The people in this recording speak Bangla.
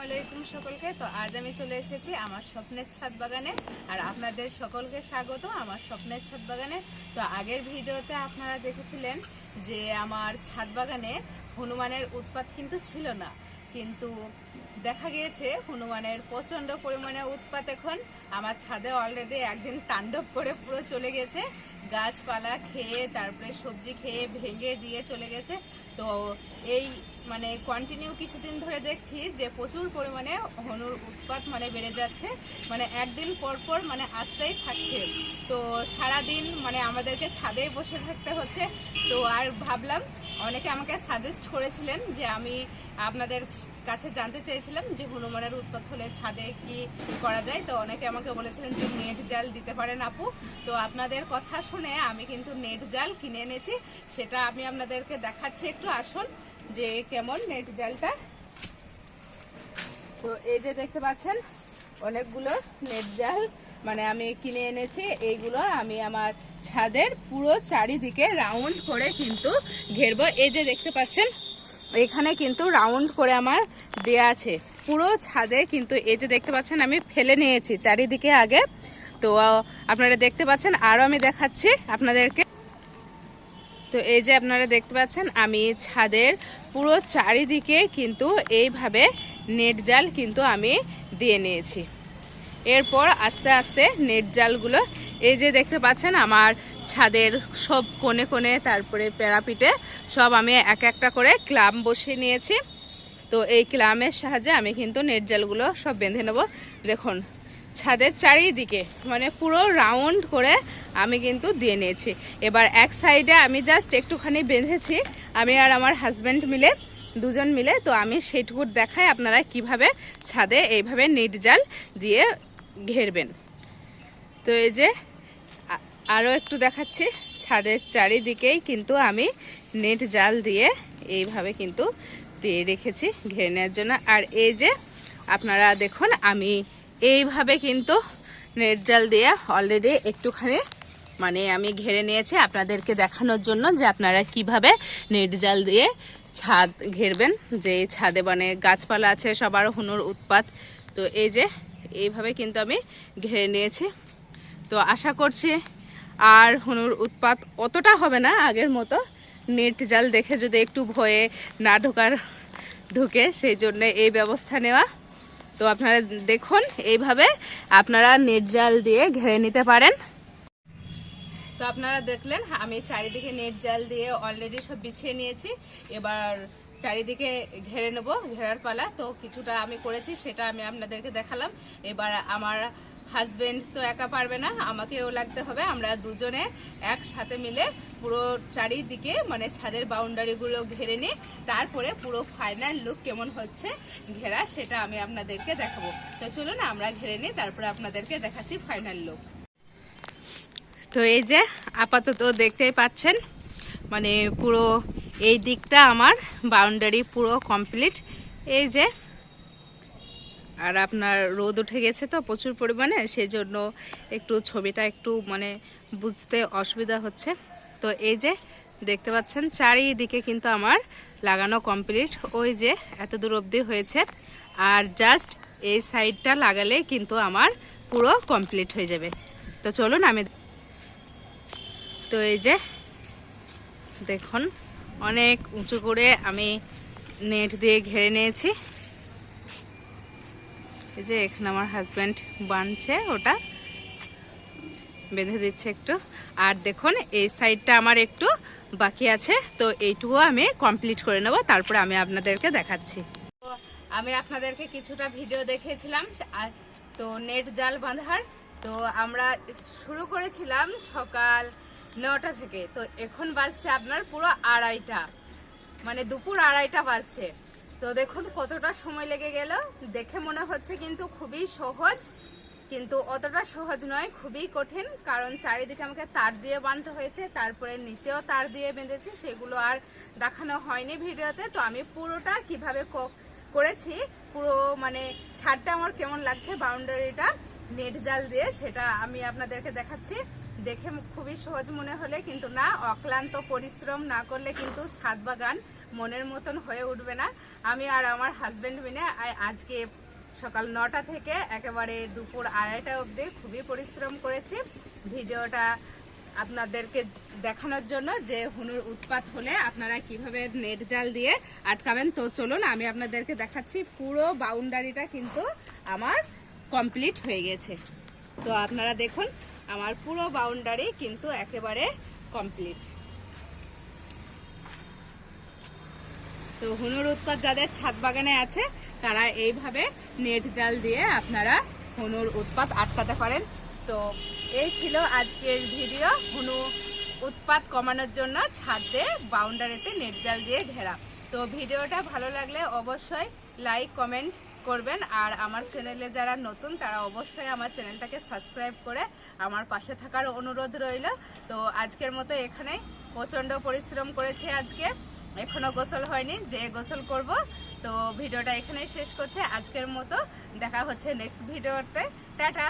আলাইকুম সকলকে। তো আজ আমি চলে এসেছি আমার স্বপ্নের ছাদ বাগানে, আর আপনাদের সকলকে স্বাগত আমার স্বপ্নের ছাদ বাগানে। তো আগের ভিডিওতে আপনারা দেখেছিলেন যে আমার ছাদ বাগানে হনুমানের উৎপাত কিন্তু ছিল না, কিন্তু দেখা গিয়েছে হনুমানের প্রচণ্ড পরিমাণে উৎপাত এখন আমার ছাদে অলরেডি একদিন তাণ্ডব করে পুরো চলে গেছে। গাছপালা খেয়ে তারপরে সবজি খেয়ে ভেঙে দিয়ে চলে গেছে। তো এই কন্টিনিউ কিছুদিন ধরে দেখছি যে প্রচুর পরিমাণে হনুর উৎপাত বেড়ে যাচ্ছে, একদিন পর পর আসতেই থাকছে। তো সারাদিন আমাদেরকে ছাদে বসে থাকতে হচ্ছে। তো আর ভাবলাম, অনেকে আমাকে সাজেস্ট করেছিলেন যে আমি আপনাদের কাছে জানতে চেয়েছিলাম যে হনুমানের উৎপাত হলে ছাদে কি করা যায়। তো অনেকে আমাকে বলেছিলেন যে নেট জাল দিতে পারেন আপু। তো আপনাদের কথা শুনে আমি কিন্তু নেট জাল কিনে এনেছি, সেটা আমি আপনাদেরকে দেখাচ্ছি। একটু আসুন যে কেমন নেট জালটা। তো এই যে দেখতে পাচ্ছেন অনেকগুলো নেট জাল আমি কিনে এনেছি। এইগুলো আমি আমার ছাদের পুরো চারিদিকে রাউন্ড করে কিন্তু ঘেরবো। এই যে দেখতে পাচ্ছেন এখানে কিন্তু রাউন্ড করে আমার দেয়া আছে পুরো ছাদে, কিন্তু এই যে দেখতে পাচ্ছেন আমি ফেলে নিয়েছি চারিদিকে আগে। তো আপনারা দেখতে পাচ্ছেন, আরও আমি দেখাচ্ছি আপনাদেরকে। তো এই যে আপনারা দেখতে পাচ্ছেন আমি ছাদের পুরো চারিদিকে কিন্তু এইভাবে নেট জাল কিন্তু আমি দিয়ে নিয়েছি। এরপর আস্তে আস্তে নেট জালগুলো এই যে দেখতে পাচ্ছেন আমার ছাদের সব কোণে কোণে তারপরে প্যারাপিটে সব আমি এক একটা করে ক্লাম বসিয়ে নিয়েছি। তো এই ক্লামের সাহায্যে আমি কিন্তু নেট জালগুলো সব বেঁধে নেব। দেখুন ছাদের চারিদিকে পুরো রাউন্ড করে আমি কিন্তু দিয়ে নিয়েছি। এবার এক সাইডে আমি জাস্ট একটুখানি বেঁধেছি, আমি আর আমার হাজব্যান্ড মিলে, দুজন মিলে। তো আমি সেইটুকু দেখাই আপনারা কিভাবে ছাদে এইভাবে নেট জাল দিয়ে ঘেরবেন। তো এই যে আরও একটু দেখাচ্ছি, ছাদের চারিদিকেই কিন্তু আমি নেট জাল দিয়ে এইভাবে কিন্তু দিয়ে রেখেছি ঘেরে নেওয়ার জন্য। আর এই যে আপনারা দেখুন আমি এইভাবে কিন্তু নেট জাল দিয়ে অলরেডি একটুখানি আমি ঘেরে নিয়েছি আপনাদেরকে দেখানোর জন্য যে আপনারা কিভাবে নেট জাল দিয়ে ছাদ ঘেরবেন। যে ছাদে গাছপালা আছে সবার হনুর উৎপাত। তো এই যে এইভাবে কিন্তু আমি ঘেরে নিয়েছি। তো আশা করছি আর হনুর উৎপাত অতটা হবে না আগের মতো। নেট জাল দেখে যদি একটু ভয়ে না ঢুকে সেই জন্য এই ব্যবস্থা নেওয়া। তো আপনারা দেখুন এইভাবে আপনারা নেট জাল দিয়ে ঘেরে নিতে পারেন। তো আপনারা দেখলেন আমি চারিদিকে নেট জাল দিয়ে অলরেডি সব বিছিয়ে নিয়েছি। এবার চারিদিকে ঘেরে নেব, ঘেরার পালা। তো কিছুটা আমি করেছি সেটা আমি আপনাদেরকে দেখালাম। এবার আমার হাজবেন্ড তো একা পারবে না, আমাকেও লাগতে হবে। আমরা দুজনে একসাথে মিলে পুরো চারিদিকে ছাদের বাউন্ডারিগুলো ঘেরে নিই, তারপরে পুরো ফাইনাল লুক কেমন হচ্ছে ঘেরা সেটা আমি আপনাদেরকে দেখাবো। তো চলুন আমরা ঘেরে নিই, তারপরে আপনাদেরকে দেখাচ্ছি ফাইনাল লুক। তো এই যে আপাতত দেখতেই পাচ্ছেন পুরো এই দিকটা আমার বাউন্ডারি পুরো কমপ্লিট। এই যে আর আপনার রোদ উঠে গেছে তো প্রচুর পরিমাণে, সেই জন্য একটু ছবিটা একটু বুঝতে অসুবিধা হচ্ছে। তো এই যে দেখতে পাচ্ছেন চারিদিকে কিন্তু আমার লাগানো কমপ্লিট। ওই যে এত দূর অবধি হয়েছে, আর জাস্ট এই সাইডটা লাগালে কিন্তু আমার পুরো কমপ্লিট হয়ে যাবে। তো চলুন আমি, তো এই যে দেখুন অনেক উঁচু করে আমি নেট দিয়ে ঘিরে নিয়েছি। এই যে এখানে আমার হাজব্যান্ড বাঁধছে, ওটা বেঁধে দিচ্ছে একটু। আর দেখুন এই সাইডটা আমার একটু বাকি আছে, তো এইটুকু আমি কমপ্লিট করে নেব, তারপরে আমি আপনাদেরকে দেখাচ্ছি। তো আমি আপনাদেরকে কিছুটা ভিডিও দেখিয়েছিলাম তো নেট জাল বাঁধার। তো আমরা শুরু করেছিলাম সকাল 9টা থেকে। তো এখন বাজছে আপনার পুরো 2:30, দুপুর 2:30 বাজছে। তো দেখুন কতটা সময় লেগে গেল। দেখে মনে হচ্ছে কিন্তু খুবই সহজ, কিন্তু অতটা সহজ নয়, খুবই কঠিন। কারণ চারিদিকে আমাকে তার দিয়ে বাঁধতে হয়েছে, তারপরে নিচেও তার দিয়ে বেঁধেছি, সেগুলো আর দেখানো হয়নি ভিডিওতে। তো আমি পুরোটা কিভাবে করেছি, পুরো ছাদটা আমার কেমন লাগছে বাউন্ডারিটা নেট জাল দিয়ে, সেটা আমি আপনাদেরকে দেখাচ্ছি। দেখে খুবই সহজ মনে হলে কিন্তু না, অক্লান্ত পরিশ্রম না করলে কিন্তু ছাদ বাগান মনের মতন হয়ে উঠবে না। আমি আর আমার হাজব্যান্ড মিলে আজকে সকাল 9টা থেকে একেবারে দুপুর 2:30 অবধি খুবই পরিশ্রম করেছি ভিডিওটা আপনাদেরকে দেখানোর জন্য যে হুনুর উৎপাত হলে আপনারা কিভাবে নেট জাল দিয়ে আটকাবেন। তো চলুন আমি আপনাদেরকে দেখাচ্ছি। পুরো বাউন্ডারিটা কিন্তু আমার কমপ্লিট হয়ে গেছে। তো আপনারা দেখুন আমার পুরো বাউন্ডারি কিন্তু একেবারে কমপ্লিট। তো হুনুর উৎপাত যাদের ছাদ বাগানে আছে তারা এইভাবে নেট জাল দিয়ে আপনারা হুনুর উৎপাত আটকাতে পারেন। তো এই ছিল আজকের ভিডিও, হুনু উৎপাত কমানোর জন্য ছাদে বাউন্ডারিতে নেট জাল দিয়ে ঘেরা। তো ভিডিওটা ভালো লাগলে অবশ্যই লাইক কমেন্ট করবেন, আর আমার চ্যানেলে যারা নতুন তারা অবশ্যই আমার চ্যানেলটাকে সাবস্ক্রাইব করে আমার পাশে থাকার অনুরোধ রইল। তো আজকের মতো এখানেই, প্রচণ্ড পরিশ্রম করেছি আজকে, এখনো গোসল হয়নি, যে গোসল করব। তো ভিডিওটা এখানেই শেষ করছে আজকের মতো। দেখা হচ্ছে নেক্সট ভিডিওতে। টাটা।